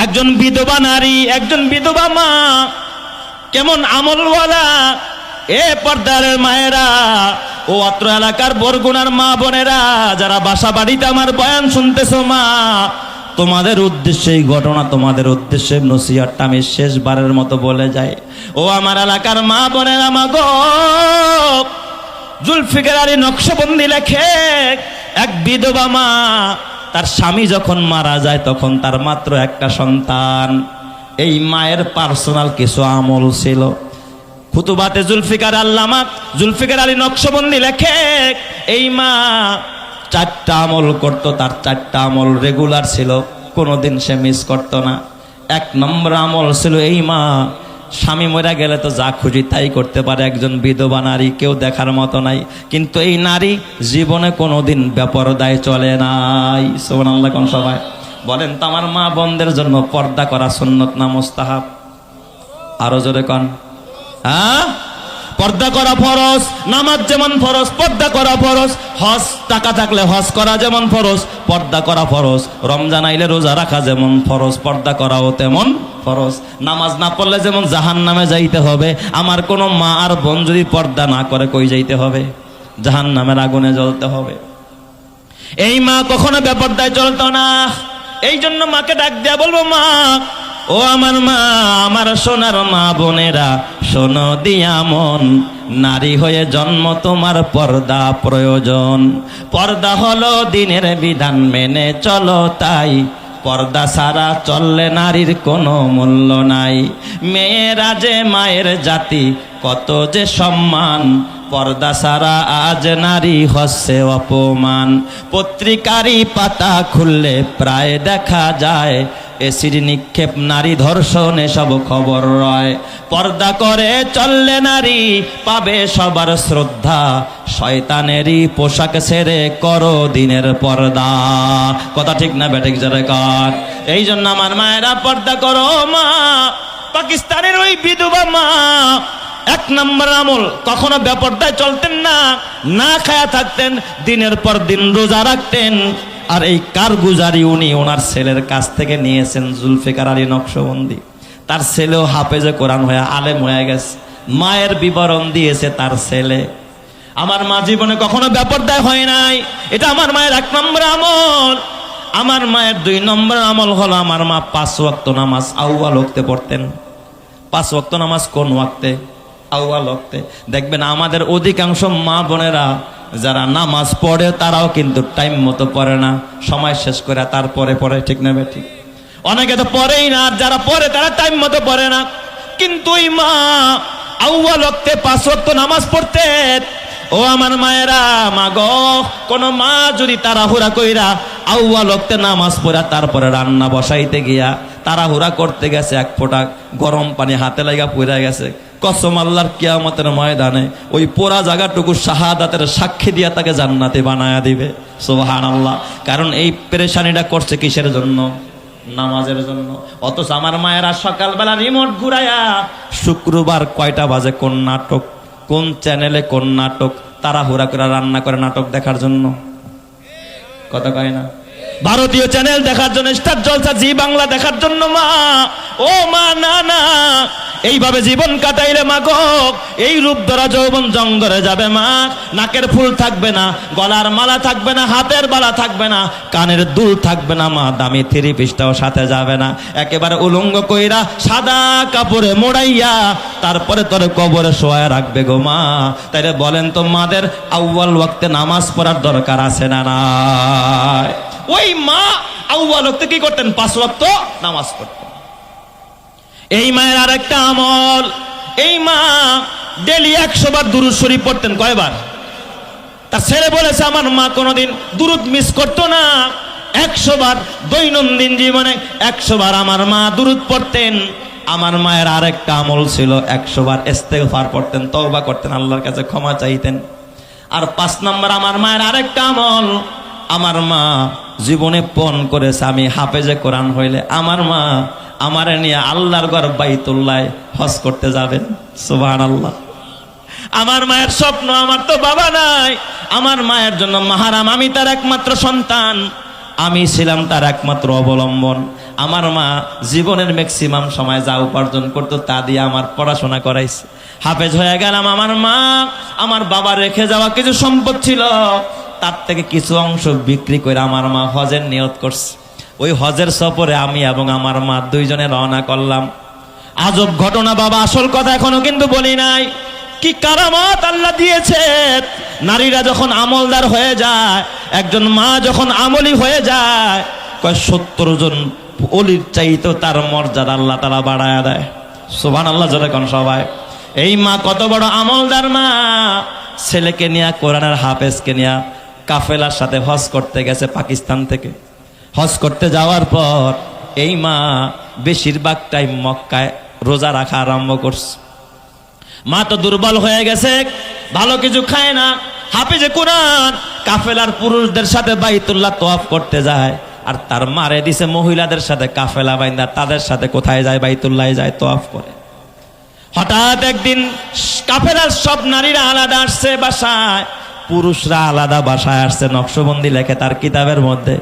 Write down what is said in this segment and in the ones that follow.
একজন বিধবা নারী, একজন বিধবা মা কেমন আমলওয়ালা। এ পর্দারের মায়েরা ও অত্র এলাকার বরগুনার মা বোনেরা যারা বাসা বাড়িতে আমার বয়ান শুনতেছো, মা তোমাদের উদ্দেশ্যে এই ঘটনা, তোমাদের উদ্দেশ্যে নসিহতটা আমি শেষবারের মতো বলে যাই। ও আমার এলাকার মা বোনেরা, মা গো, জুলফিকার আলী নকশবন্দি লেখে এক বিধবা মা তার স্বামী যখন মারা যায় তখন তার মাত্র একটা সন্তান। এই মায়ের পার্সোনাল কিছু আমল ছিল। খুতুবাতে জুলফিকার আল্লামা জুলফিকার আলী নকশবন্দি লেখে এই মা 4টা আমল করতো, তার 4টা আমল রেগুলার ছিল, কোনোদিন সে মিস করতো না। 1 নম্বর আমল ছিল এই মা স্বামী মরে গেলে তো যা খুশি তাই করতে পারে, একজন বিধবা নারী, কেউ দেখার মতো নাই, কিন্তু এই নারী জীবনে কোনোদিন বেপরদায় চলে নাই। সুবহানাল্লাহ কোন সবাই বলেন তো আমার মা বোনদের জন্য পর্দা করা সুন্নত না মুস্তাহাব? আরো জোরে কন। হ্যাঁ, পর্দা করা ফরজ। নামাজ যেমন ফরজ, পর্দা করা ফরজ। হজ টাকা থাকলে হজ করা যেমন ফরজ, পর্দা করা ফরজ। রমজান আইলে রোজা রাখা যেমন ফরজ, পর্দা করাও তেমন ফরজ। নামাজ না পড়লে যেমন জাহান্নামে যাইতে হবে, আমার কোনো মা আর বোন যদি পর্দা না করে কই যাইতে হবে? জাহান্নামের আগুনে জ্বলতে হবে। এই মা কখনো বেপর্দায় চলতো না। এই জন্য মাকে ডাক দেয়া বলবো, মা ও আমার মা, আমার সোনার মা বোনেরা, শোনো দিয়া মন, নারী হয়ে জন্ম তোমার পর্দা প্রয়োজন। পর্দা হলো দিনের বিধান, মেনে চলো তাই। পর্দা ছাড়া চললে নারীর কোনো মূল্য নাই। মেয়েরা যে মায়ের জাতি, কত যে সম্মান, পর্দা ছাড়া আজ নারী হচ্ছে অপমান। পত্রিকারই পাতা খুললে প্রায় দেখা যায় এসিড নিক্ষেপ, নারী ধর্ষণ, এসব খবর রয়। পর্দা করে চললে নারী পাবে সবার শ্রদ্ধা, শয়তানেরই পোশাক ছেড়ে করো দিনের পর্দা। কথা ঠিক না বেঠিক জোরে কর। এই জন্য আমার মায়েরা পর্দা করো। মা পাকিস্তানের ওই বিধবা মা 1 নম্বর আমল, কখনো বেপর্দায় চলতেন না, না খায়া থাকতেন, দিনের পর দিন রোজা রাখতেন। আর এই কারগুজারি উনি ওনার ছেলের কাছ থেকে নিয়েছেন, জুলফিকার আলী নকশবন্দি। তার ছেলেও হাফেজে কোরআন হয়ে আলেম হয়ে গেছে। মায়ের বিবরণ দিয়েছে তার ছেলে। আমার মা জীবনে কখনো বেপর্দায় হয় নাই। এটা আমার মায়ের 1 নম্বর আমল। আমার মায়ের 2 নম্বর আমল হলো, আমার মা 5 ওয়াক্ত নামাজ আউয়াল ওয়াক্তে পড়তেন। 5 ওয়াক্ত নামাজ কোন ওয়াক্তে? আউয়াল ওয়াক্তে। দেখবেন আমাদের অধিকাংশ মা বোনেরা যারা নামাজ পড়ে তারাও কিন্তু টাইম মতো পড়ে না, সময় শেষ করে তারপরে পড়ে, ঠিক না ঠিক? অনেকে তো পড়েই না, আর যারা পড়ে তারা টাইম মতো পড়ে না। কিন্তু ওই মা আউয়াল ওয়াক্তে 5 ওয়াক্ত নামাজ পড়তেন। ও আমার মায়েরা, মা গো, কোন মা যদি তাড়াহুড়া কইরা আউয়াল ওয়াক্তে নামাজ পড়া তারপরে রান্না বসাইতে গিয়া তাড়াহুড়া করতে গেছে, 1 ফোঁটা গরম পানি হাতে লাগা পড়ে গেছে, কসম আল্লাহর কিয়ামতের ময়দানে ওই পোড়া জায়গাটুকু শাহাদাতের সাক্ষী দিয়া তাকে জান্নাতে বানায়া দিবে। সুবহানাল্লাহ। কারণ এই পেরেশানিটা করছে কিসের জন্য? নামাজের জন্য। অথচ আমার মায়েরা সকালবেলা রিমোট ঘুরাইয়া শুক্রবার কয়টা বাজে কোন নাটক, কোন চ্যানেলে কোন নাটক, তাড়াহুড়া করে রান্না করে নাটক দেখার জন্য। কথা কয় না? ভারতীয় চ্যানেল দেখার জন্য, স্টার জলসা, জি বাংলা দেখার জন্য। মা ও মা, না না, এইভাবে জীবন কাটাইলে মা গো, এই রূপ ধরা যৌবন জঙ্গলে যাবে মা। নাকের ফুল থাকবে না, গলার মালা থাকবে না, হাতের বালা থাকবে না, কানের দুল থাকবে না মা, দামি 3 পিসটাও সাথে যাবে না। একেবারে উলঙ্গ কইরা সাদা কাপড়ে মোড়াইয়া তারপরে তোর কবরে শোয়া রাখবে গো মা। তাইলে বলেন তো মাদের আউয়াল ওয়াক্তে নামাজ পড়ার দরকার আছে না নাই? ওই মা আউয়াল ওয়াক্তে কি করতেন? 5 ওয়াক্ত নামাজ পড়তেন। এই মায়ের আরেকটা আমল, এই মা ডেলি 100 বার দুরূদ শরীফ পড়তেন। কয়বার? তার ছেলে বলেছে আমার মা কোনোদিন দুরূদ মিস করতো না, 100 বার দৈনন্দিন জীবনে 100 বার আমার মা দুরূদ পড়তেন। আমার মায়ের আরেকটা আমল ছিল, 100 বার ইস্তেগফার পড়তেন, তওবা করতেন, আল্লাহর কাছে ক্ষমা চাইতেন। আর 5 নম্বর আমার মায়ের আরেকটা আমল, আমার মা জীবনে পণ করেছে, আমি হাফেজে কোরআন হইলে আমার মা আমারে নিয়ে আল্লাহর ঘর বাইতুল্লাহ হজ করতে যাবেন। সুবহানাল্লাহ। আমার মায়ের স্বপ্ন, আমার তো বাবা নাই, আমার মায়ের জন্য মাহারাম, আমি তার একমাত্র সন্তান, আমি ছিলাম তার একমাত্র অবলম্বন। আমার মা জীবনের ম্যাক্সিমাম সময় যা উপার্জন করতো তা দিয়ে আমার পড়াশোনা করাইছে, হাফেজ হয়ে গেলাম। আমার মা আমার বাবা রেখে যাওয়া কিছু সম্পদ ছিল, তার থেকে কিছু অংশ বিক্রি করে আমার মা হজের নিয়ত করছে। ওই হজের সফরে আমি এবং আমার মা দুইজনে রওনা করলাম। আজব ঘটনা বাবা, আসল কথা এখনো কিন্তু বলি নাই। কি কারামত আল্লাহ দিয়েছে। নারীরা যখন আমলদার হয়ে যায়, একজন মা যখন আমলি হয়ে যায়, কয় 70 জন অলির চাইতেও তার মর্যাদা আল্লাহ তাআলা বাড়ায়া দেয়। সুবহানাল্লাহ জোরে কোন সবাই। এই মা কত বড় আমলদার মা, ছেলেকে নিয়ে কোরআনের হাফেজকে নিয়ে কাফেলার সাথে হজ করতে গেছে পাকিস্তান থেকে। হজ করতে যাওয়ার পর এই মা বেশিরভাগ টাইম মক্কায় রোজা রাখা আরম্ভ করছে। মা তো দুর্বল হয়ে গেছে, ভালো কিছু খায় না। হাফেজে কোরআন কাফেলার পুরুষদের সাথে বাইতুল্লাহ তওয়াফ করতে যায়, আর তার মারে দিছে মহিলাদের সাথে কাফেলা বাইন্দা তাদের সাথে কোথায় যায়? বাইতুল্লাহ যায়, তওয়াফ করে। হঠাৎ একদিন কাফেলার সব নারীরা আলাদা আসছে বাসায়, পুরুষরা আলাদা বাসায় আসছে, নকশবন্দি লেখে তার কিতাবের মধ্যে।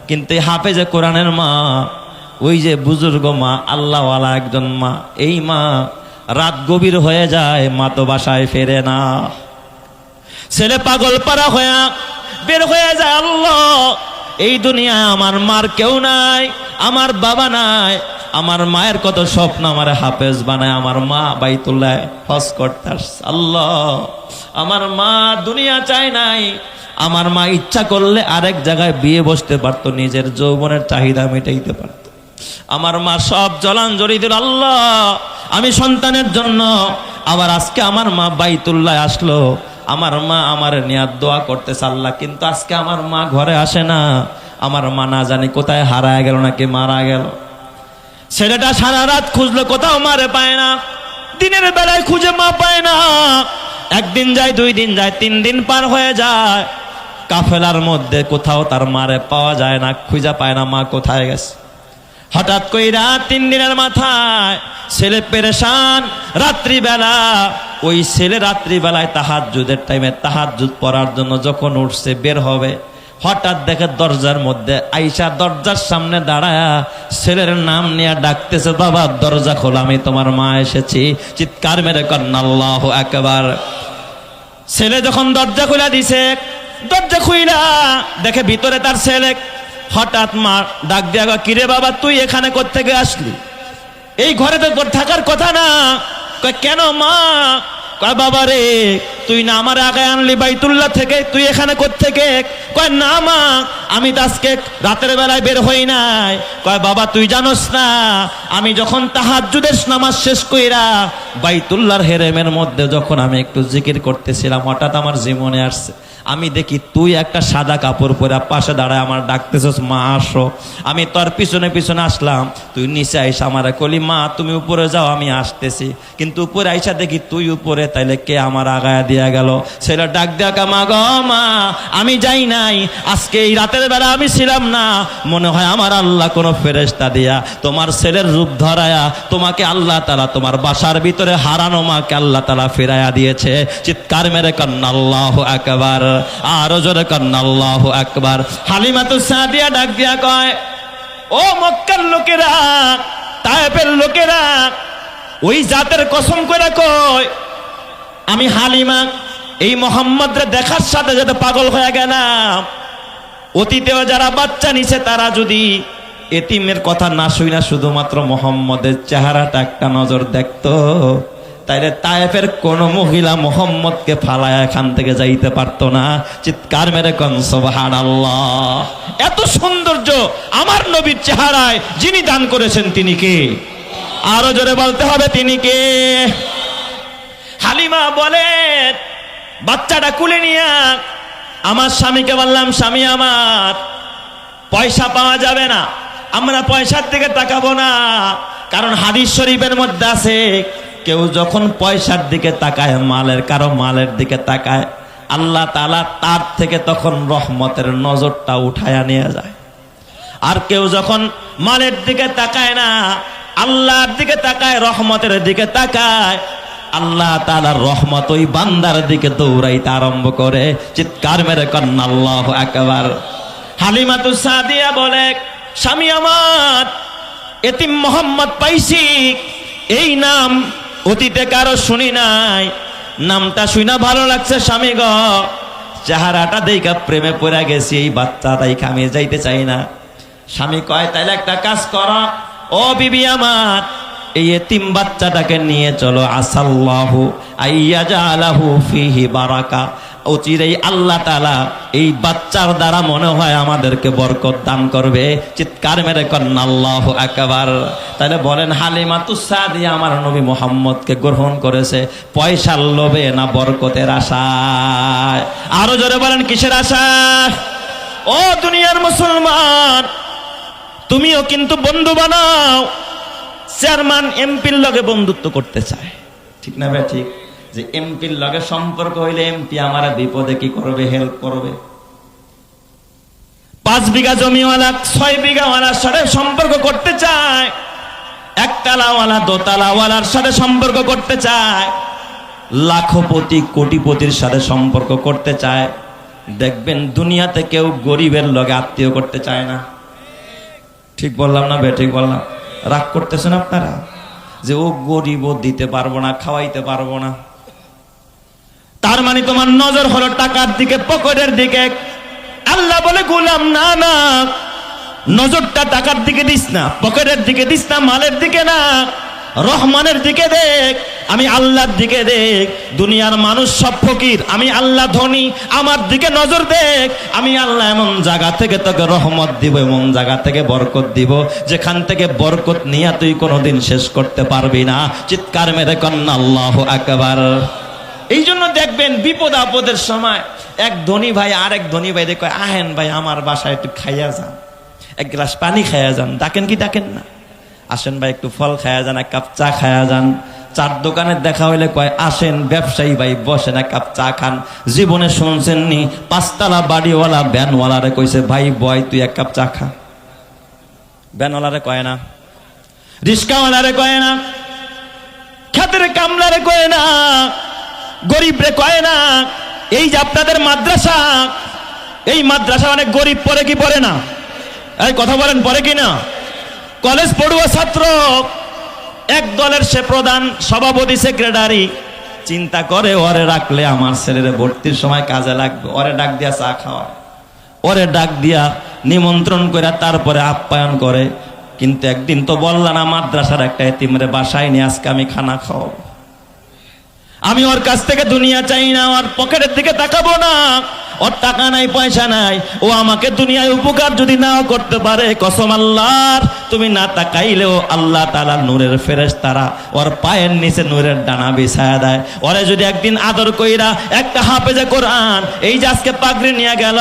কিন্তু হাফেজে কোরআনের মা, ওই যে বুজুর্গ মা, আল্লাহওয়ালা একজন মা, এই মা রাত গভীর হয়ে যায়, মা তো বাসায় ফেরে না। ছেলে পাগল পারা হয়ে বের হয়ে যায়। আল্লাহ, এই দুনিয়ায় আমার মার কেউ নাই, আমার বাবা নাই। আমার মায়ের কত স্বপ্ন আমার হাফেজ বানায়, আমার মা বাইতুল্লাহ হজ করতে আসছে। আল্লাহ, আমার মা দুনিয়া চায় নাই। আমার মা ইচ্ছা করলে আরেক জায়গায় বিয়ে বসতে পারতো, নিজের যৌবনের চাহিদা মেটাইতে পারত। আমার মা সব জলাঞ্জলি দিল। আল্লাহ, আমি সন্তানের জন্য। আবার আজকে আমার মা বাইতুল্লাহ আসলো, আমার মা আমার নিয়াত দোয়া করতেছে আল্লাহ, কিন্তু আজকে আমার মা ঘরে আসে না। আমার মা না জানি কোথায় হারায় গেল নাকি মারা গেল। ছেলেটা সারা রাত খুঁজলো, কোথাও মারে পায় না। দিনের বেলায় খুঁজে মা পায় না। একদিন যায়, 2 দিন যায়, 3 দিন পার হয়ে যায়। কাফেলার মধ্যে কোথাও তার মারে পাওয়া যায় না, খুঁজে পায় না মা কোথায় গেছে। হঠাৎ কইরা 3 দিনের মাথায় ছেলে পেরেশান। রাত্রিবেলা ওই ছেলে রাত্রিবেলায় তাহাজ্জুদের টাইমে তাহাজ্জুদ পড়ার জন্য যখন উঠছে বের হবে, হঠাৎ দেখে দরজার মধ্যে আইসা দরজার সামনে দাঁড়ায়া ছেলের নাম নিয়ে ডাকতেছে, বাবা দরজা খোলো, আমি তোমার মা এসেছি। চিৎকার মেরে কন্যা আল্লাহু আকবার। ছেলে যখন দরজা খুলে দিছে, দরজা খুইলা দেখে ভিতরে তার ছেলে। হঠাৎ মা ডাক দিয়া, কিরে বাবা তুই এখানে কোত্থেকে আসলি? এই ঘরে তো থাকার কথা না। কয় কেন মা? কয় বাবা রে, তুই না আমার আগে আনলি বাইতুল্লাহ থেকে, তুই এখানে কোত্থেকে? কয় না মা, আমি তো আজকে রাতের বেলায় বের হই নাই। কয় বাবা তুই জানোস না, আমি যখন তাহাজ্জুদের নামাজ শেষ কইরা বাইতুল্লাহর হেরেমের মধ্যে যখন আমি একটু জিকির করতেছিলাম, হঠাৎ আমার জীবনে আসছে, আমি দেখি তুই একটা সাদা কাপড় পরে পাশে দাঁড়ায় আমার ডাকতেছস, মা আসো। আমি তোর পিছনে পিছনে আসলাম, তুই নিচে আইসা আমার কলি, মা তুমি উপরে যাও, আমি আসতেছি। কিন্তু উপরে আইসা দেখি তুই উপরে, তাইলে কে আমার আগায়া দিয়া গেল? ছেলে ডাক দিয়া, মা গো মা, আমি যাই নাই, আজকে এই রাতের বেলা আমি ছিলাম না। মনে হয় আমার আল্লাহ কোনো ফেরেশতা দিয়া তোমার ছেলের রূপ ধরায়া তোমাকে আল্লাহ তাআলা তোমার বাসার ভিতরে হারানো মাকে আল্লাহ তাআলা ফিরাইয়া দিয়েছে। চিৎকার মেরে কন্যা আল্লাহু আকবার, আরো জোরে কন্যা আল্লাহু আকবার। হালিমাতুস সাদিয়া ডাক দিয়া কয়, ও মক্কার লোকেরা, তায়েফের লোকেরা, ওই জাতের কসম করে কয়, আমি হালিমা এই মোহাম্মদরে দেখার সাথে সাথে পাগল হয়ে গেলাম। অতীতেও যারা বাচ্চা নিছে তারা যদি এতিমের কথা না শুইনা শুধুমাত্র মোহাম্মদের চেহারাটা একটা নজর দেখতো, তাইলে তায়েফের কোন মহিলা মোহাম্মদকে ফালায় এখান থেকে যাইতে পারতো না। চিৎকার মেরে কোন সুবহানাল্লাহ। এত সৌন্দর্য আমার নবীর চেহারায় যিনি দান করেছেন তিনি কে? আরো জোরে বলতে হবে, তিনি কে? হালিমা বলে, বাচ্চাটা কুলে নিয়ে আমার স্বামীকে বললাম, স্বামী আমার পয়সা পাওয়া যাবে না, আমরা পয়সার দিকে তাকাবো না। কারণ হাদিস শরীফের মধ্যে আছে, কেউ যখন পয়সার দিকে তাকায়, কারো মালের দিকে তাকায়, আল্লাহ তাআলা তার থেকে তখন রহমতের নজরটা উঠায়া নিয়ে যায়। আর কেউ যখন মালের দিকে তাকায় না, আল্লাহর দিকে তাকায়, রহমতের দিকে তাকায়, আল্লাহ তাআলার রহমত ওই বান্দার দিকে দৌড়াইতে আরম্ভ করে। চিৎকার মেরে কন্যা আল্লাহু আকবার। হালিমাতুস সাদিয়া বলে, স্বামী আমার এতিম মোহাম্মদ পাইছি, এই নাম অতীতে কারো শুনি নাই, নামটা শুনা ভালো লাগছে স্বামী গ, চেহারাটা দেখা প্রেমে পড়ে গেছি, এই বাচ্চা তাইকে আমি যাইতে চাই না। স্বামী কয় তাইলে একটা কাজ কর, ও বিবি আমার, এই এতিম বাচ্চাটাকে নিয়ে চলো, আসাল্লাহু আইয়াজালাহু ফিহি বারাকা, অচিরেই আল্লাহ তাআলা এই বাচ্চার দ্বারা মনে হয় আমাদেরকে বরকত দান করবে। চিৎকার মেরে কন্যা আল্লাহু আকবার। তাহলে বলেন হালিমাতুস সাদিয়া আমার নবী মুহাম্মদকে গ্রহণ করেছে পয়সার লোভে না বরকতের আশায়? আরো জোরে বলেন কিসের আশায়? ও দুনিয়ার মুসলমান, তুমিও কিন্তু বন্ধু বানাও। চেয়ারম্যান এমপির লগে বন্ধুত্ব করতে চায়, ঠিক না ভাই? ঠিক, যে এমপির লগে সম্পর্ক হইলে এমপি আমার বিপদে কি করবে? হেল্প করবে। 5 বিঘা জমিওয়ালা 6 বিঘাওয়ালার সাথে সম্পর্ক করতে চায়, একতলাওয়ালা দোতলাওয়ালার সাথে সম্পর্ক করতে চায়, লাখপতি কোটিপতির সাথে সম্পর্ক করতে চায়। দেখবেন দুনিয়াতে কেউ গরিবের লগে আত্মীয় করতে চায় না। ঠিক বললাম না বে? ঠিক বললাম? রাগ করতেছেন আপনারা যে ও গরিব, ও দিতে পারবো না, খাওয়াইতে পারবো না। তার মানে তোমার নজর হলো টাকার দিকে, পকেটের দিকে। আল্লাহ বলে গোলাম না না, নজরটা টাকার দিকে দিস না, পকেটের দিকে দিস না, মালের দিকে না, রহমানের দিকে দেখ, আমি আল্লাহর দিকে দেখ। দুনিয়ার মানুষ সব ফকির, আমি আল্লাহ ধনী, আমার দিকে নজর দেখ। আমি আল্লাহ এমন জায়গা থেকে তোকে রহমত দিব, এমন জায়গা থেকে বরকত দিব, যেখান থেকে বরকত নিয়ে তুই কোনোদিন শেষ করতে পারবি না। চিৎকার মেরে কন্যা আল্লাহু আকবার। এই জন্য দেখবেন বিপদ আপদের সময় এক ধনী ভাই আরেক ধনী ভাই দেখে, আহেন ভাই আমার বাসায় একটু খাইয়া যান, এক গ্লাস পানি খাইয়া যান। ডাকেন কি ডাকেন না? আসেন ভাই একটু ফল খাইয়া যান, এক কাপ চা খাইয়া যান। চার দোকানের দেখা হইলে কয় আসেন ব্যবসায়ী ভাই বসেন, এক কাপ চা খান। জীবনে শুনছেন নি 5 তলা বাড়িওয়ালা ভ্যানওয়ালারে কইছে ভাই বয় তুই এক কাপ চা খা? ভ্যানওয়ালারে কয় না, রিস্কাওয়ালারে কয় না, খেতের কামলারে কয় না, গরিব রে কয় না। এই যে আপনাদের মাদ্রাসা, এই মাদ্রাসা অনেক গরিব পড়ে কি পড়ে না? এই কথা বলেন, পড়ে কি না? কলেজ পড়ুয়া ছাত্র, এক দলের সে প্রধান, সভাপতি, সেক্রেটারি, চিন্তা করে ওরে রাখলে আমার ছেলেরে ভর্তির সময় কাজে লাগবে। ওরে ডাক দিয়া চা খাওয়ায়, ওরে ডাক দিয়া নিমন্ত্রণ করে তারপরে আপ্যায়ন করে। কিন্তু একদিন তো বললা না মাদ্রাসার একটা এতিমরে বাসায় নিয়ে আজকে আমি খানা খাওয়াবো। আমি ওর কাছ থেকে দুনিয়া চাই না, ওর পকেটের দিকে তাকাবো না। ওর টাকা নাই, পয়সা নাই, ও আমাকে দুনিয়ায় উপকার যদি নাও করতে পারে, কসম আল্লাহর, তুমি না তাকাইলেও আল্লাহ তাআলা নূরের ফেরেশতারা ওর পায়ের নিচে নূরের ডানা বিছায়া দেয়। ওরে যদি একদিন আদর কইরা একটা হাফেজে কোরআন, এই যে আজকে পাগড়ি নিয়ে গেল,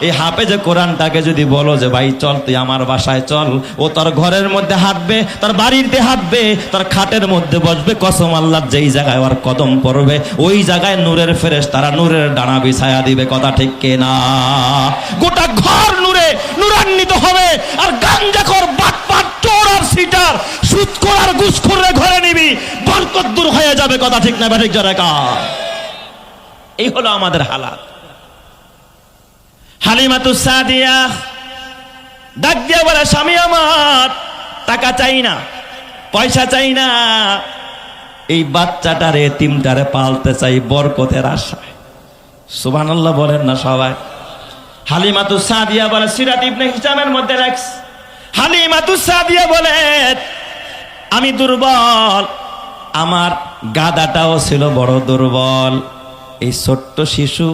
এই হাফেজে কোরআনটাকে যদি বলো যে ভাই চল তুই আমার বাসায় চল, ও তোর ঘরের মধ্যে হাঁটবে, তোর বাড়িতে হাঁটবে, তোর খাটের মধ্যে বসবে, কসম আল্লাহ যেই জায়গায় ওর কদম পড়বে ওই জায়গায় নূরের ফেরেশতারা নূরের ডানা বিছায়া দিবে। কথা ঠিক কিনা? গোটা ঘর নূরে নূরান্বিত হবে। আর গাঞ্জাখোর, বাটপার, চোর আর সিটার, সুদখোর আর ঘুষখোরের ঘরে নিবি, বরকত দূর হয়ে যাবে। কথা ঠিক না ঠিক জোরে কর? এই হলো আমাদের হালাত। হালিমাতুস সাদিয়া ডাক দিয়া বলে, স্বামী আমার টাকা চাই না, পয়সা চাই না, এই বাচ্চাটারে এতিমটারে পালতে চাই বরকতের আশায়। সুবহানাল্লাহ বলেন না সবাই? হালিমাতুস সাদিয়া বলে, সিরাত ইবনে হিশামের মধ্যে লেখস, হালিমাতুস সাদিয়া বলে আমি দুর্বল, আমার গাদাটাও ছিল বড় দুর্বল। এই ছোট্ট শিশু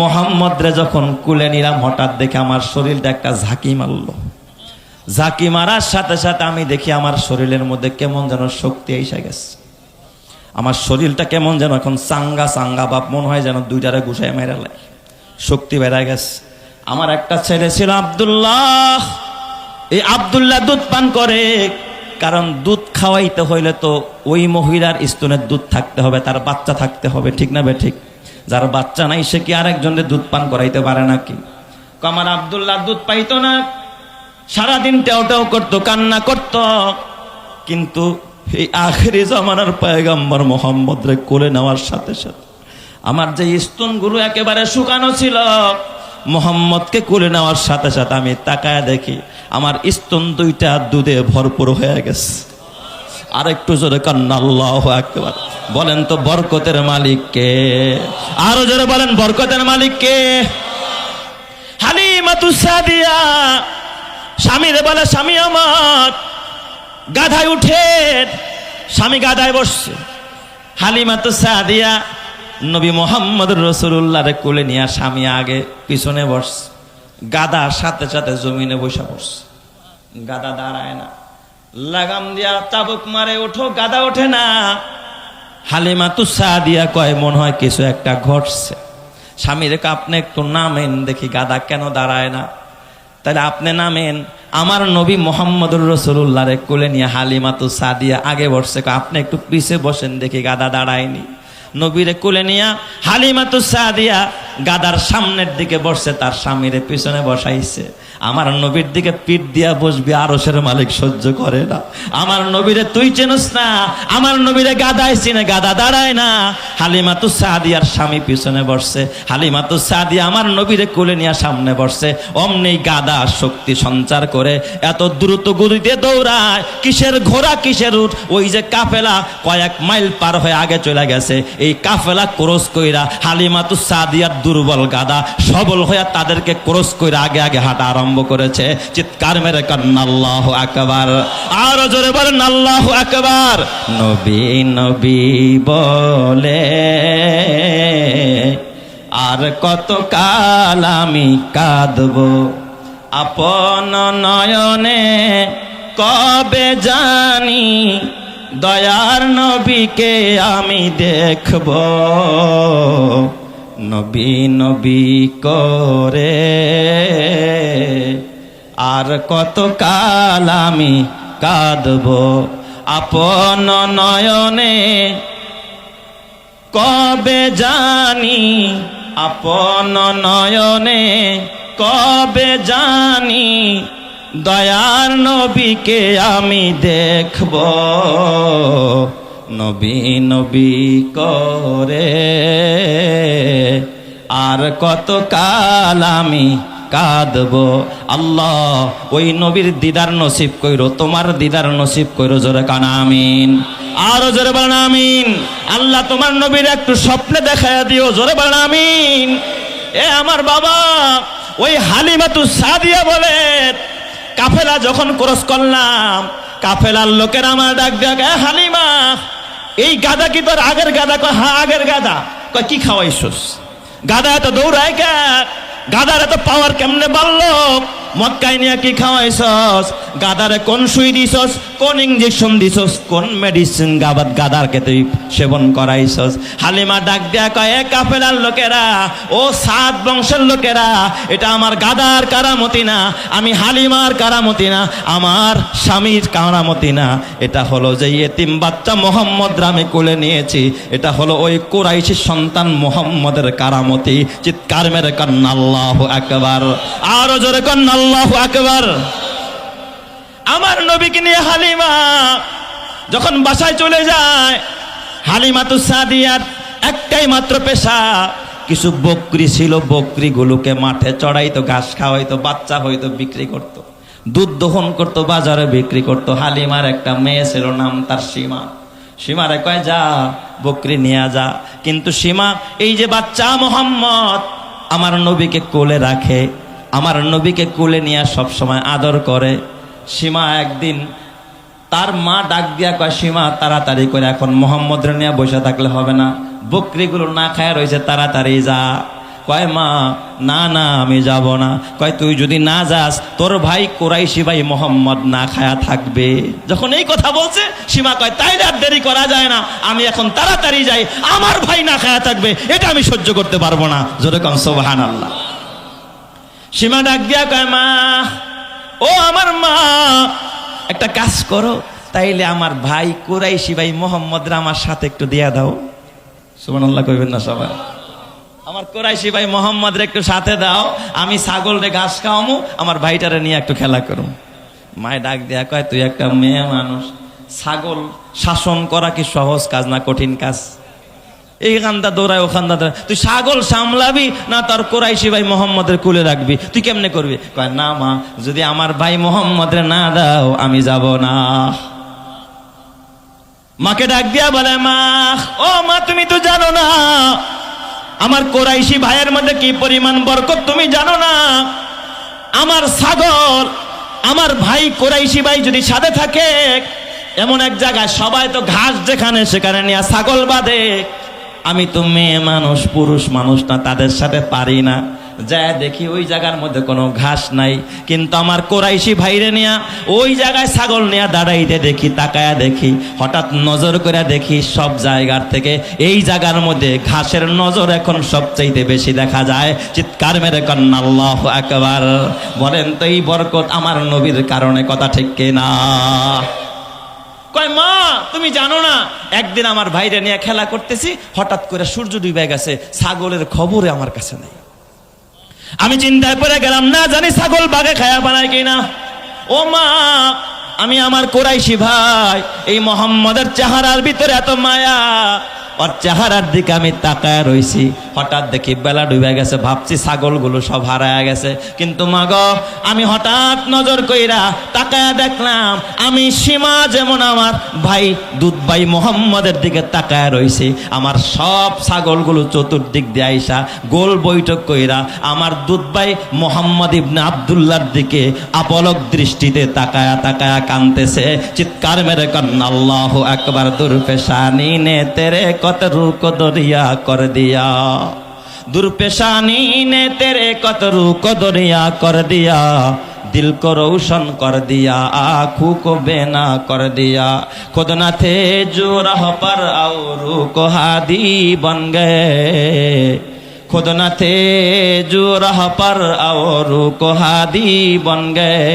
মোহাম্মদ রে যখন কুলে নিলাম, হঠাৎ দেখে আমার শরীরটা একটা ঝাঁকি মারলো। ঝাঁকি মারার সাথে সাথে আমি দেখি আমার শরীরের মধ্যে কেমন যেন শক্তি এসে গেছে। আমার শরীরটা কেমন যেন এখন চাঙ্গা চাঙ্গা বাপ, মনে হয় যেন দুইটারে গুছায় মেরে লাগে, শক্তি বেড়ে গেছে। আমার একটা ছেলে ছিল আব্দুল্লাহ, এই আব্দুল্লাহ দুধ পান করে, কারণ দুধ খাওয়াইতে হইলে তো ওই মহিলার স্তনের দুধ থাকতে হবে, তার বাচ্চা থাকতে হবে, ঠিক না বে ঠিক? যার বাচ্চা নাই সে কি আরেকজনের দুধ পান করাইতে পারে নাকি? আমার আব্দুল্লাহ দুধ পাইতো না, সারাদিন টেও টেও করতো, কান্না করত। কিন্তু এই আখেরি জামানার পয়গম্বর মোহাম্মদ রে কোলে নেওয়ার সাথে সাথে আমার যে স্তনগুলো একেবারে শুকানো ছিল, মোহাম্মদকে কোলে নেওয়ার সাথে সাথে আমি তাকায় দেখি আমার স্তন দুইটা দুধে ভরপুর হয়ে গেছে। আর একটু জোরে কান্না আল্লাহু আকবার। বলেন তো বরকতের মালিক কে? আরো জোরে বলেন বরকতের মালিক কে? হালিমাতুস সাদিয়া স্বামীরে বলে, স্বামী আমার গাধায় উঠে। স্বামী গাধায় বসছে। হালিমাতুস সাদিয়া নবী মুহাম্মদ রাসূলুল্লাহরে কোলে নিয়ে স্বামী আগে পিছনে বসছে। গাধা সাথে সাথে জমিনে বসে পড়ছে। গাধা দাঁড়ায় না, লাগাম দিয়া চাবুক মারে, ওঠো। গাধা ওঠে না। হালিমাতুস সাদিয়া কয় মনে হয় কিছু একটা ঘটছে। স্বামীর আপনি একটু নামেন দেখি, গাধা কেন দাঁড়ায় না? তাহলে আপনি নামেন। আমার নবী মুহাম্মদুর রাসূলুল্লাহরে কোলে নিয়ে হালিমাতুস সাদিয়া আগে বসছে। আপনি একটু পিছে বসেন দেখি, গাধা দাঁড়ায়নি। নবীরে কোলে নিয়ে হালিমাতুস সাদিয়া গাদার সামনের দিকে বসছে, তার স্বামীরে পিছনে বসাইছে। আমার নবীর দিকে পিঠ দিয়া বসবি, আরশের মালিক সহ্য করে না। আমার নবীরে তুই চেনস না, আমার নবীরে গাদায় চিনে, গাদা দাঁড়ায় না। হালিমাতুস সাদিয়ার স্বামী পিছনে বসছে, হালিমাতুস সাদিয়া আমার নবীরে কোলে নিয়ে সামনে বসছে। অমনি গাদা শক্তি সঞ্চার করে এত দ্রুত গতিতে দৌড়ায়, কিসের ঘোড়া কিসের উট। ওই যে কাফেলা কয়েক মাইল পার হয়ে আগে চলে গেছে, এই কাফেলা ক্রস কইরা হালিমাতুস সাদিয়ার দুর্বল গাদা সবল হইয়া তাদেরকে ক্রস কইরা আগে আগে হাঁটা আরম্ভ করেছে। চিৎকার মেরে কান্না আল্লাহু আকবার। আরো জোরে বলেন আল্লাহু আকবার। নবী নবী বলে আর কত কাল আমি কাঁদবো, আপন নয়নে কবে জানি দয়ার নবীকে আমি দেখব। নবী নবী করে আর কত কাল আমি কাঁদব, আপন নয়নে কবে জানি, আপন নয়নে কবে জানি দয়ার নবীকে আমি দেখব। নবী নবী করে আর কত কাল আমি কাঁদব। আল্লাহ ওই নবীর দিদার নসিব কইরো, তোমার দিদার নসিব কইরো। জোরে কান আমিন। আরো জোরে বলেন আমিন। আল্লাহ তোমার নবীর একটু স্বপ্নে দেখায়া দিও। জোরে বলেন আমিন। এ আমার বাবা, ওই হালিমাতুস সাদিয়া বলে কাফেলা যখন ক্রস করলাম, কাফেলার লোকের আমার ডাক দেয়া, হালিমা এই গাদা কি তোর আগের গাদা? কয় হ্যাঁ আগের গাদা। কয় কি খাওয়াইছস? গাদা এত দৌড়ায় কে? গাদার এত পাওয়ার কেমনে বাড়লো? মক্কায় নিয়ে কি খাওয়াইছস? গাদারে কোন সুই দিছস, কোন ইঞ্জেকশন দিছস, কোন মেডিসিন গাদারকে তুই সেবন করাইছস? হালিমা ডাক দেয়া কয়, এ কাফেলার লোকেরা, ও সাদ বংশের লোকেরা, এটা আমার গাদার কারামতি না, আমি হালিমার কারামতি না, আমার স্বামীর কারামতি না। এটা হলো যে এতিম বাচ্চা মোহাম্মদ আমি কোলে নিয়েছি, এটা হলো ওই কুরাইশি সন্তান মোহাম্মদের কারামতি। চিৎকার মেরে কান্না আল্লাহু আকবার। আরো জোরে কান্না আল্লাহু আকবার। আমার নবীকে নিয়ে হালিমা যখন বাসায় চলে যায়, হালিমাতুস সাদিয়ার একটাই মাত্র পেশা, কিছু বকরি ছিল, বকরিগুলোকে মাঠে চড়াইতো, ঘাস খাওয়াইতো, বাচ্চা হইতো, বিক্রি করত, দুধ দহন করত, বাজারে বিক্রি করত। হালিমার একটা মেয়ে ছিল, নাম তার সীমা। সীমারে কয় যা বকরি নিয়ে যা। কিন্তু সীমা এই যে বাচ্চা মোহাম্মদ আমার নবীকে কোলে রাখে, আমার নবীকে কোলে নিয়ে সব সময় আদর করে। সীমা একদিন তার মা ডাক দিয়া কয়, সীমা তাড়াতাড়ি করে এখন মোহাম্মদরে নিয়ে বসে থাকলে হবে না, বকরিগুলো না খায় রয়েছে, তাড়াতাড়ি যা। কয় মা না না আমি যাব না। কয় তুই যদি না যাস তোর ভাই কুরাইশি ভাই মোহাম্মদ না খায়া থাকবে। যখন এই কথা বলছে, সীমা কয় তাইলে আর দেরি করা যায় না, আমি এখন তাড়াতাড়ি যাই, আমার ভাই না খায়া থাকবে, এটা আমি সহ্য করতে পারবো না। জোরে কম সুবহানাল্লাহ। সীমা ডাক দিয়া কয়, মা ও আমার মা, একটা কাজ করো, তাইলে আমার ভাই কুরাইশি ভাই মোহাম্মদরা আমার সাথে একটু দিয়া দাও। সুবহানাল্লাহ কইবেন না সবাই? আমার কুরাইশি ভাই মোহাম্মদরে একটু সাথে দাও, আমি ছাগলরে ঘাস খাওয়ামু, আমার ভাইটারে নিয়ে একটু খেলা করুম। মায় ডাক দেয়া কয়, তুই একটা মেয়ে মানুষ, ছাগল শাসন করা কি সহজ কাজ না কঠিন কাজ? এই কান্দা দৌড়ায়, ও কান্দা দৌড়ায়, তুই ছাগল সামলাবি না তোর কোরাইশি ভাই মোহাম্মদের কুলে রাখবি? তুই কেমনে করবি? কয় না মা, যদি আমার ভাই মোহাম্মদের না দাও আমি যাব না। মাকে ডাক দিয়া বলে, মা, ও মা, তুমি তো জানো না আমার কোরাইশি ভাইয়ের মধ্যে কি পরিমাণ বরকত, তুমি জানো না? আমার ছাগল, আমার ভাই কোরাইশি ভাই যদি সাথে থাকে এমন এক জায়গায়, সবাই তো ঘাস যেখানে সেখানে নিয়ে ছাগল বাঁধে, আমি তো মেয়ে মানুষ, পুরুষ মানুষ না, তাদের সাথে পারি না। যায় দেখি ওই জায়গার মধ্যে কোনো ঘাস নাই, কিন্তু আমার কোরাইশি ভাইরে নিয়া ওই জায়গায় ছাগল নিয়ে দাঁড়াইতে দেখি, তাকায়া দেখি, হঠাৎ নজর করে দেখি সব জায়গার থেকে এই জায়গার মধ্যে ঘাসের নজর এখন সবচাইতে বেশি দেখা যায়। চিৎকার মেরে কন্যা আল্লাহু আকবার। বলেন তো এই বরকত আমার নবীর কারণে, কথা ঠিক কিনা? কয় মা, তুমি জানো না, একদিন আমার ভাইরে নিয়ে খেলা করতেছি, হঠাৎ করে সূর্য ডুবে গেছে, ছাগলের খবরে আমার কাছে নেই। আমি চিন্তায় পড়ে গেলাম, না জানি ছাগল বাঘে খায়া বানায় কিনা। ও মা, আমি আমার কোরাইশি ভাই, এই মোহাম্মদের চেহারার ভিতরে এত মায়া, ওর চেহারার দিকে আমি তাকায় রইছি, হঠাৎ দেখি বেলা ডুবে গেছে, ভাবছি ছাগলগুলো সব হারায় গেছে। কিন্তু মা গো, আমি হঠাৎ নজর কইরা তাকায় দেখলাম আমি সীমা যেমন আমার ভাই দুধ ভাই মোহাম্মদের দিকে তাকায় রইছি, আমার সব ছাগলগুলো চতুর্দিক দিয়ে আইসা গোল বৈঠক কইরা আমার দুধ ভাই মোহাম্মদ ইবনে আব্দুল্লাহর দিকে আপলক দৃষ্টিতে তাকায়া তাকায়া কাঁদতেছে। চিৎকার মেরে কন্যা আল্লাহু আকবার। দুরপেশানি নে তেরে কত রুক দরিয়া কর দিয়া, दुर्पेशानी ने तेरे कतरू को दरिया कर दिया, दिल को रोशन कर दिया, आँखों को बेना कर दिया। खुद न थे जो राह पर और को हादी बन गए, खुद न थे जो राह पर और को हादी बन गए।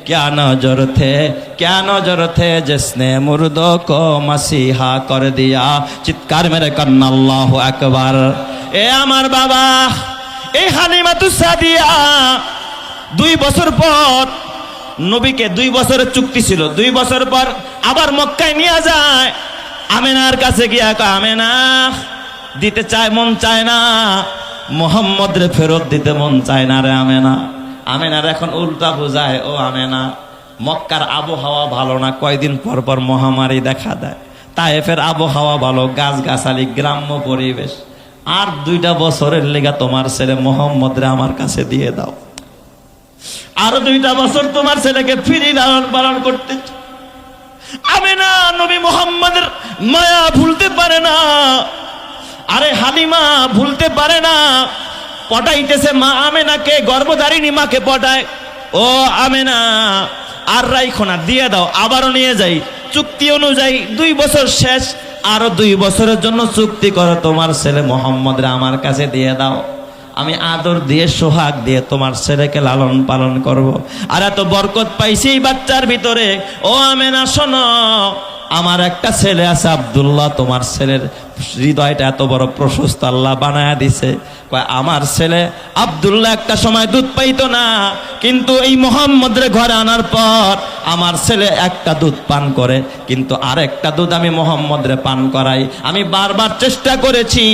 क्या नजर थे जिसने मुर्दों को मसीहा कर दिया। चित्कार मेरे कन्ना अल्लाहु अकबर। ए आमार बाबा, ए हालिमातुस सादिया 2 বছর পর নবীকে 2 বছরের চুক্তি ছিল, 2 বছর পর আবার মক্কায় নিয়ে যায়। আমেনার কাছে গিয়া কয়, আমেনা, দিতে চায় মন চায় না, মোহাম্মদ রে ফেরত দিতে মন চায় না রে আমেনা। আমেনার এখন উল্টা বুঝায়, ও আমেনা, মক্কার আবহাওয়া ভালো না, কয়দিন পর পর মহামারী দেখা দেয়। তায়েফের আবহাওয়া ভালো, গাছগাছালি, গ্রাম্য পরিবেশ। আর 2টা বছরের লেগা তোমার ছেলে মোহাম্মদ রে আমার কাছে দিয়ে দাও, আরো 2টা বছর তোমার ছেলেকে ফিরি লালন পালন করতে। আমেনা নবী মোহাম্মদের মায়া ভুলতে পারে না, আরে হালিমা ভুলতে পারে না। পটাইতেছে মা আমেনাকে, গর্ভধারিণী মাকে পটায়। ও আমেনা, আর রাইখো না, দিয়ে দাও, আবারও নিয়ে যাই। চুক্তি অনুযায়ী 2 বছর শেষ, আরো 2 বছরের জন্য চুক্তি করো, তোমার ছেলে মোহাম্মদ রে আমার কাছে দিয়ে দাও, আমি আদর দিয়ে সোহাগ দিয়ে তোমার ছেলেকে লালন পালন করব। আর এত বরকত পাইছি এই বাচ্চার ভিতরে। ও আমেনা শোনো, আমার একটা ছেলে আছে আব্দুল্লাহ, তোমার ছেলের হৃদয়টা এত বড় প্রশস্ত আল্লাহ বানায়া দিছে। কয় আমার ছেলে আব্দুল্লাহ একটা সময় দুধ পাইতো না, কিন্তু এই মোহাম্মদের ঘরে আনার পর আমার ছেলে একটা দুধ পান করে, কিন্তু আরেকটা দুধ আমি মোহাম্মদরে পান করাই। আমি বারবার চেষ্টা করেছি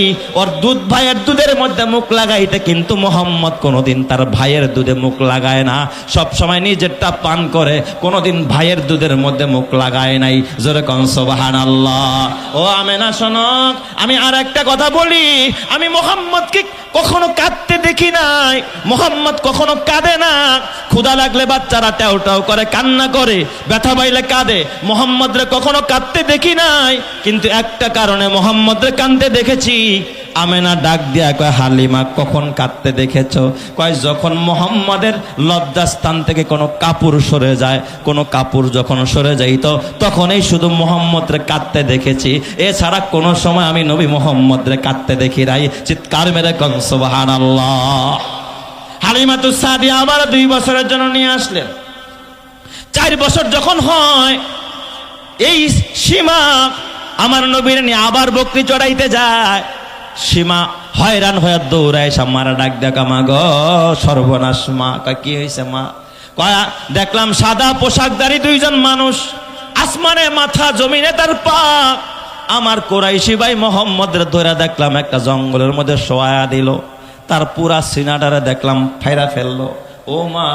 ওর দুধ ভাইয়ের দুধের মধ্যে মুখ লাগাইতে, কিন্তু মোহাম্মদ কোনোদিন তার ভাইয়ের দুধে মুখ লাগায় না, সব সময় নিজেরটা পান করে, কোনোদিন ভাইয়ের দুধের মধ্যে মুখ লাগায় নাই। জোরে কোন সুবহানাল্লাহ। ও আমেনা শোনো, আমি আর একটা কথা বলি, আমি মোহাম্মদকে কখনো কাঁদতে দেখি নাই, মোহাম্মদ কখনো কাঁদে না। ক্ষুধা লাগলে বাচ্চারা টাও টাও করে কান্না করে, ব্যথা পাইলে কাঁদে, মোহাম্মদ রে কখনো কাঁদতে দেখি নাই। কিন্তু একটা কারণে মোহাম্মদ রে কাঁদতে দেখেছি। আমেনা ডাক দিয়া কয়, হালিমা কখন কাঁদতে দেখেছ? কয় যখন মোহাম্মদের লজ্জাস্থান থেকে কোনো কাপড় সরে যায়, কোনো কাপড় যখন সরে যাইত তখনই শুধু মোহাম্মদ রে কাঁদতে দেখেছি, এছাড়া কোনো সময় আমি নবী মোহাম্মদ রে কাঁদতে দেখি নাই। চিৎকার মেরে কোন সুবহানাল্লাহ। হালিমাতুস সাদিয়া আবার 2 বছরের জন্য নিয়ে আসলেন। 4 বছর যখন হয়, এই সীমা আমার নবীর নিয়ে আবার বকরি চড়াইতে যায়। সীমা হয়রান হয়ে দৌড়ায়, সামারা ডাক দেখা, মা গো সর্বনাশ। মা কয়, কি হয়েছে মা? কয়, দেখলাম সাদা পোশাকধারী 2 জন মানুষ, আসমানে মাথা জমিনে তার পা, আমার কোরাইশি ভাই মোহাম্মদের ধরে দেখলাম একটা জঙ্গলের মধ্যে শোয়া দিল, তার পুরা সিনাটারে দেখলাম ফাইরা ফেললো। ও মা,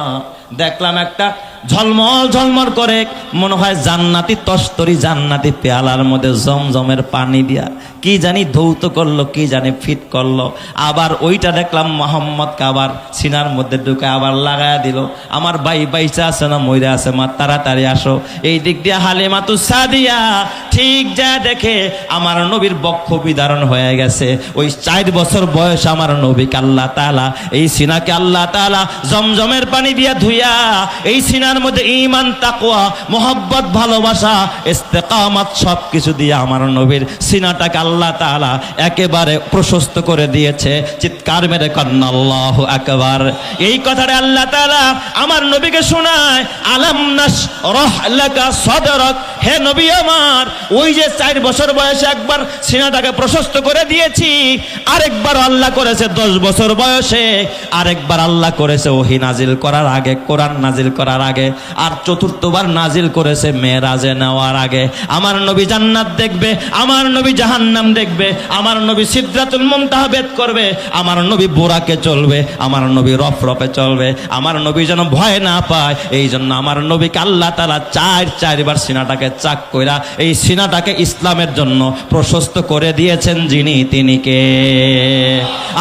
দেখলাম একটা ঝলমল ঝলমল করে মনে হয় জান্নাতি তস্তরি, জান্নাতি পেয়ালার মধ্যে জমজমের পানি দিয়া কি জানি ধৌত করলো, কি জানি ফিট করলো। আবার ওইটা দেখলাম মোহাম্মদকে আবার সিনার মধ্যে ঢুকে আবার লাগায়া দিল। আমার ভাই বাইচা আছে না মইরা আছে? মা তাড়াতাড়ি আসো। এই দিক দিয়ে হালিমাতু সাদিয়া ঠিক যা দেখে আমার নবীর বক্ষ বিদারণ হয়ে গেছে। ওই 4 বছর বয়স আমার নবীকে আল্লাহ তাআলা, এই সিনাকে আল্লাহ তাআলা জমজমের পানি দিয়া ধুইয়া এই সিনার মধ্যে ঈমান, তাকওয়া, মোহাব্বত, ভালোবাসা, ইস্তেকামত সব কিছু দিয়ে আমার নবীর সিনাটাকে আল্লাহ তাআলা একেবারে প্রশস্ত করে দিয়েছে। চিৎকার মেরে কন্না আল্লাহু আকবার। এই কথাটা আল্লাহ তাআলা আমার নবীকে শোনায়, আলাম নাশরাহ লাকা সাদরাক। হে নবী আমার, ওই যে 4 বছর বয়সে একবার সিনাটাকে প্রশস্ত করে দিয়েছি, আরেকবার আল্লাহ করেছে 10 বছর বয়সে, আরেকবার আল্লাহ করেছে ওহী নাজিল করার আগে, কোরআন নাজিল করার আগে, আর চতুর্থবার নাজিল করেছে মেরাজে নেওয়ার আগে। আমার নবী জান্নাত দেখবে, আমার নবী জাহান্নাম দেখবে, আমার নবী সিদরাতুল মুনতাহা ভেদ করবে, আমার নবী বুরাকে চলবে, আমার নবী রফরফে চলবে, আমার নবী যেন ভয় না পায়। এই জন্য আমার নবীকে আল্লাহ তাআলা 4বার সিনাটাকে চাক কইরা এই সিনাটাকে ইসলামের জন্য প্রশস্ত করে দিয়েছেন। যিনি, তিনি কে?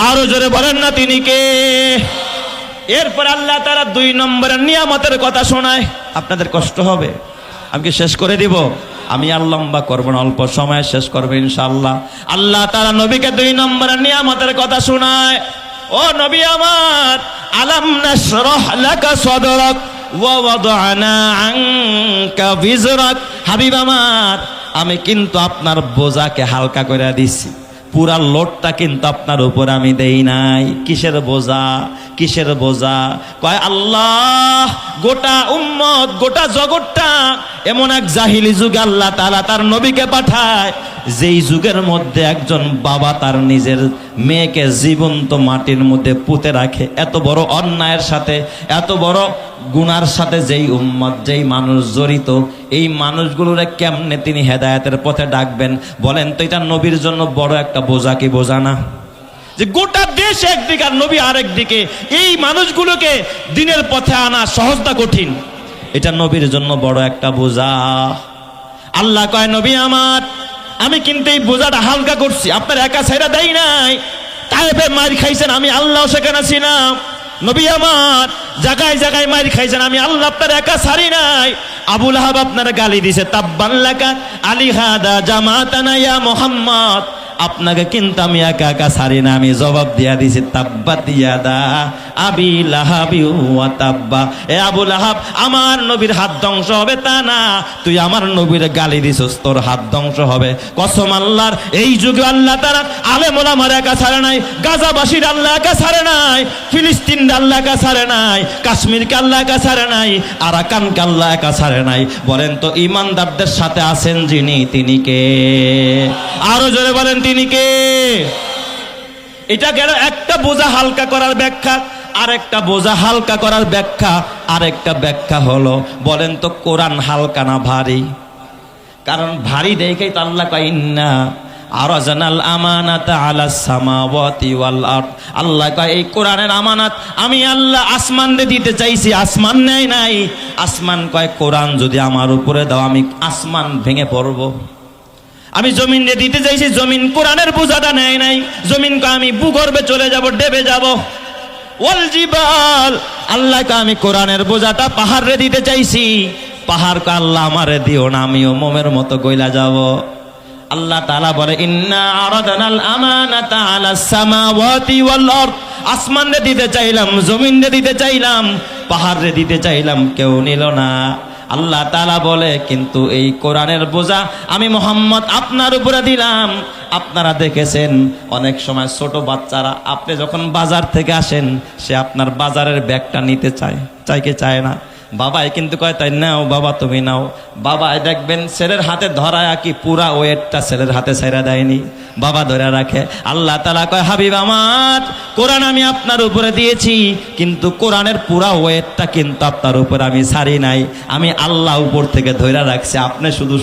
আরো জোরে বলেন না, তিনি কে? এরপর আল্লাহ তাআলা 2 নম্বরের নিয়ামতের কথা শোনায়। আপনাদের কষ্ট হবে, আমি কি শেষ করে দিব? আমি আর লম্বা করবো না, অল্প সময়ে শেষ করবো ইনশাআল্লাহ। আল্লাহ তাআলা নবীকে 2 নম্বরের নিয়ামতের কথা শোনায়। ও নবী আমার, আলাম নাশরাহ লাকা সাদরাক ওয়া ওয়াদানা আনকা বিজরাক। হাবিব আমার, আমি কিন্তু আপনার বোঝাকে হালকা করে দিছি, পুরা লোডটা কিন্তু আপনার উপর আমি দেই নাই। কিসের বোঝা? কিসের বোঝা? কয় আল্লাহ গোটা উম্মত, গোটা জগৎটা এমন এক জাহিলি যুগে আল্লাহ তাআলা তার নবীকে পাঠায়, যেই যুগের মধ্যে একজন বাবা তার নিজের মেয়েকে জীবন্ত মাটির মধ্যে পুঁতে রাখে। এত বড় অন্যায়ের সাথে, এত বড় গুনার সাথে যেই উম্মত, যেই মানুষ জড়িত, এই মানুষগুলোরে কেমনে তিনি হেদায়েতের পথে ডাকবেন? বলেন তো, এটা নবীর জন্য বড় একটা বোঝা কি বোঝা না? যে গোটা দেশ একদিকে আর নবী আরেক দিকে, এই মানুষগুলোকে দিনের পথে আনা সহজ না কঠিন? এটা নবীর জন্য বড় একটা বোঝা। আল্লাহ কয়, নবী আমার, আমি কিন্তু এই বোঝাটা হালকা করছি, আপনার একা ছেড়ে দেই নাই। তায়েফে মার খাইছেন, আমি আল্লাহ সেখানে ছিলাম। নবী আমার, জায়গায় জায়গায় মার খাইছেন, আমি আল্লাহ আপনার একা ছাড়ি নাই। আবু লাহাব আপনার গালি দিছে, তাব্বান লাকা আলিহাদা জামাতানা ইয়া মুহাম্মদ। আপনাকে কিন্তু আমি একা একা ছাড়ি না, আমি জবাব দিয়া দিছি, তাব্বাত ইয়াদা আবি লাহাবি ওয়া তাব্বা। এ আবু লাহাব, আমার নবীর হাত ধ্বংস হবে তা না, তুই আমার নবীর গালি দিছস, তোর হাত ধ্বংস হবে। কসম আল্লাহর, এই যুগে আল্লাহ তাআলা আলেম ওলামার একা ছাড়ে নাই, গাজাবাসীর আল্লাহ একা ছাড়ে নাই, ফিলিস্তিন আল্লাহ একা ছাড়ে নাই, কাশ্মীরকে আল্লাহ একা ছাড়ে নাই, আরাকানকে আল্লাহ একা ছাড়ে নাই। বলেন তো, ইমানদারদের সাথে আছেন যিনি, তিনি কে? আরো জোরে বলেন, তিনি কে? এটা গেল একটা বোঝা হালকা করার ব্যাখ্যা। আরেকটা বোঝা হালকা করার ব্যাখ্যা, আরেকটা ব্যাখ্যা হলো, বলেন তো কোরআন হালকা না ভারী? কারণ ভারী দেখেই তো আল্লাহ কয়, ইন্না আরাজনাল আমানাতা আলাস সামাওয়াতি ওয়াল আরদ। আল্লাহ কয়, এই কোরআনের আমানত আমি আল্লাহ আসমানে দিতে চাইছি, আসমান নেয় নাই। আসমান কয়, কোরআন যদি আমার উপরে দাও, আমি আসমান ভেঙে পড়বো। আমি জমিনে দিতে চাইছি, জমিন কোরআনের বোঝাটা নেয় নাই। জমিন কয়, আমি ভূগর্ভে চলে যাব, ডেবে যাব। ওয়াল জিবাল, আল্লাহ কয়, আমি কোরআনের বোঝাটা পাহাড়ে দিতে চাইছি। পাহাড় কয়, আল্লাহ আমারে দিও না, আমিও মোমের মতো গইলা যাব। আল্লাহ তাআলা বলে, ইন্না আরাদনাল আমানাতা আলাস সামাওয়াতি ওয়াল আরদ। আসমানে দিতে চাইলাম, জমিনে দিতে চাইলাম, পাহাড়ে দিতে চাইলাম, কেউ নিল না। আল্লাহ তাআলা বলে, কিন্তু এই কোরআনের বোঝা আমি মুহাম্মদ আপনার উপরে দিলাম। আপনারা দেখেছেন অনেক সময় ছোট বাচ্চারা, আপনি যখন বাজার থেকে আসেন, সে আপনার বাজারের ব্যাগটা নিতে চায়, চাই কি চায় না? বাবাই কিন্তু কয়, তাই নাও বাবা, তুমি নাও। বাবাই দেখবেন ছেলের হাতে ধরায় কি পুরা ওয়েটটা ছেলের হাতে ছেড়ে দেয়নি, বাবা ধরে রাখে। আল্লাহ তাআলা কয়, হাবিব আমার, কোরআন আমি আপনার উপরে দিয়েছি, কিন্তু কোরআনের পুরা ওয়েটটা কিন্তু আপনার উপরে আমি ছাড়ি নাই। আমি আল্লাহ উপর থেকে ধরে রাখছি, আপনি শুধু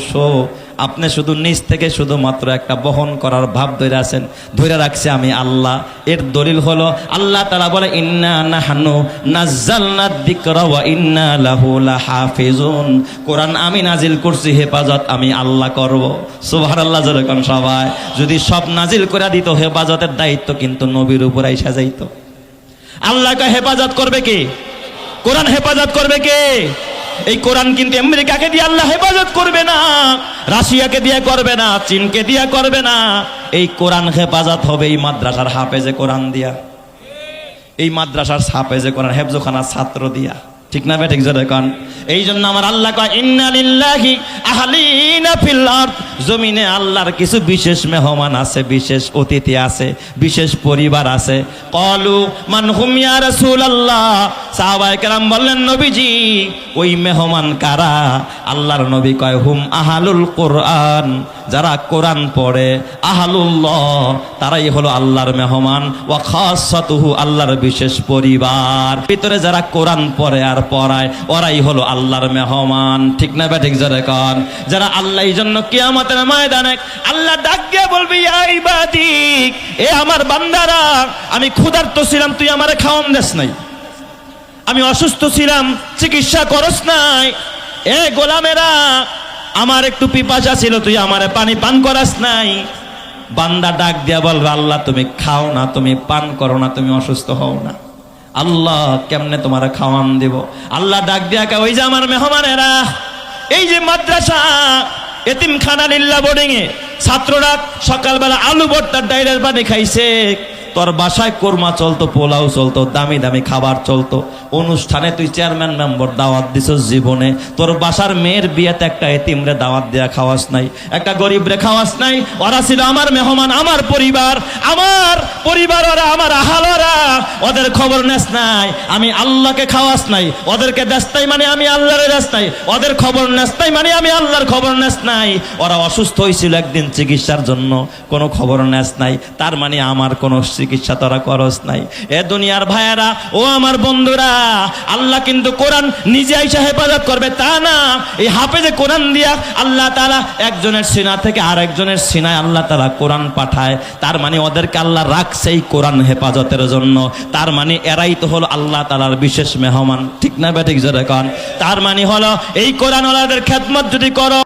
আপনি শুধু নিজ থেকে শুধুমাত্র একটা বহন করার ভাব ধরে আছেন, ধরে রাখছে আমি আল্লাহ। এর দলিল হলো আল্লাহ তাআলা বলে ইন্না নাহনু নাযালনা যিকরা ওয়া ইন্না লাহু লাহাফিজুন। কোরআন আমি নাজিল করছি, হেফাজত আমি আল্লাহ করব। সুবহানাল্লাহ জোরে কোন সবাই। যদি সব নাজিল করে দিত, হেফাজতের দায়িত্ব কিন্তু নবীর উপর আইসা যাইত। আল্লাহকে হেফাজত করবে কে? কোরআন হেফাজত করবে কে? এই কোরআন কিন্তু আমেরিকাকে দিয়ে আল্লাহ হেফাজত করবে না, রাশিয়াকে দিয়ে করবে না, চীনকে দিয়ে করবে না। এই কোরআন হেফাজত হবে এই মাদ্রাসার হাফেজে কোরআন দিয়া, এই মাদ্রাসার হাফেজে কোরআন হেফজখানার ছাত্র দিয়া। ঠিক না ঠিক জোরে কোন। এই জন্য আমার আল্লাহ কয় ইন্না লিল্লাহি আহলিনা ফিল আরদ। জমিনে আল্লাহর কিছু বিশেষ মেহমান আছে, বিশেষ অতিথি আছে, বিশেষ পরিবার আছে। ক্বালু মান হুম ইয়া রাসূলুল্লাহ। সাহাবায়ে কেরাম বললেন নবীজি ওই মেহমান কারা? আল্লাহর নবী কয় হুম আহলুল কোরআন, যারা কোরআন পড়ে, আহলুল্লাহ তারাই হলো আল্লাহর মেহমান, ওয়া খাসাতুহু আল্লাহর বিশেষ পরিবার। ভিতরে যারা কোরআন পড়ে আর পড়ায় ওরাই হলো আল্লাহর মেহমান। ঠিক না ঠিক জোরে কোন। যারা আল্লাহ এই জন্য কিয়ামতের ময়দানে আল্লাহ ডাক দিয়ে বলবি ইয়া ইবাদি, এ আমার বান্দারা, আমি ক্ষুধার্ত ছিলাম তুই আমারে খাওয়ান দেস নাই, আমি অসুস্থ ছিলাম চিকিৎসা করস নাই, এ গোলামেরা আমার একটু পিপাসা ছিল তুই আমারে পানি পান করাস নাই। বান্দা ডাক দিয়া বলবে আল্লাহ তুমি খাও না, তুমি পান করো না, তুমি অসুস্থ হও না, আল্লাহ কেমনে তোমার খাওয়ান দেব? আল্লাহ ডাক দিয়া ওই যে আমার মেহমানেরা, এই যে মাদ্রাসা এতিমখানা লিল্লাহ বোর্ডিং এ ছাত্ররা সকালবেলা আলু ভর্তার ডাইরের পানি খাইছে, তোর বাসায় কোরমা চলতো, পোলাও চলতো, দামি দামি খাবার চলতো, অনুষ্ঠানে তুই চেয়ারম্যান মেম্বার দাওয়াত দিছ, জীবনে তোর বাসার মেয়ের বিয়েতে একটা এতিমরে দাওয়াত দেয়া খাওয়াস নাই, একটা গরিবরে খাওয়াস নাই। ওরা ছিল আমার মেহমান, আমার পরিবার, ওরা আমার আহালরা, ওদের খবর নেস নাই। আমি আল্লাহকে খাওয়াস নাই, ওদেরকে দেস নাই মানে আমি আল্লাহরে দেস নাই, ওদের খবর নেস নাই মানে আমি আল্লাহর খবর নেস নাই। ওরা অসুস্থ হয়েছিল একদিন চিকিৎসার জন্য, কোনো খবর নেস নাই, তার মানে আমার কোনো চিকিৎসা তোরা করস নাই। এ দুনিয়ার ভাইয়েরা, ও আমার বন্ধুরা, আল্লাহ কিন্তু কোরআন নিজে আইসা হেফাজত করবে তা না, এই হাফেজে কোরআন দিয়া আল্লাহ তাআলা একজনের সিনা থেকে আরেকজনের সিনায় আল্লাহ তাআলা কোরআন পাঠায়। তার মানে ওদেরকে আল্লাহ রাখছে এই কোরআন হেফাজতের জন্য। তার মানে এরাই তো হলো আল্লাহ তাআলার বিশেষ মেহমান। ঠিক না ঠিক জোরে কোন। তার মানে হলো এই কোরআন ওয়ালাদের খেদমত যদি করো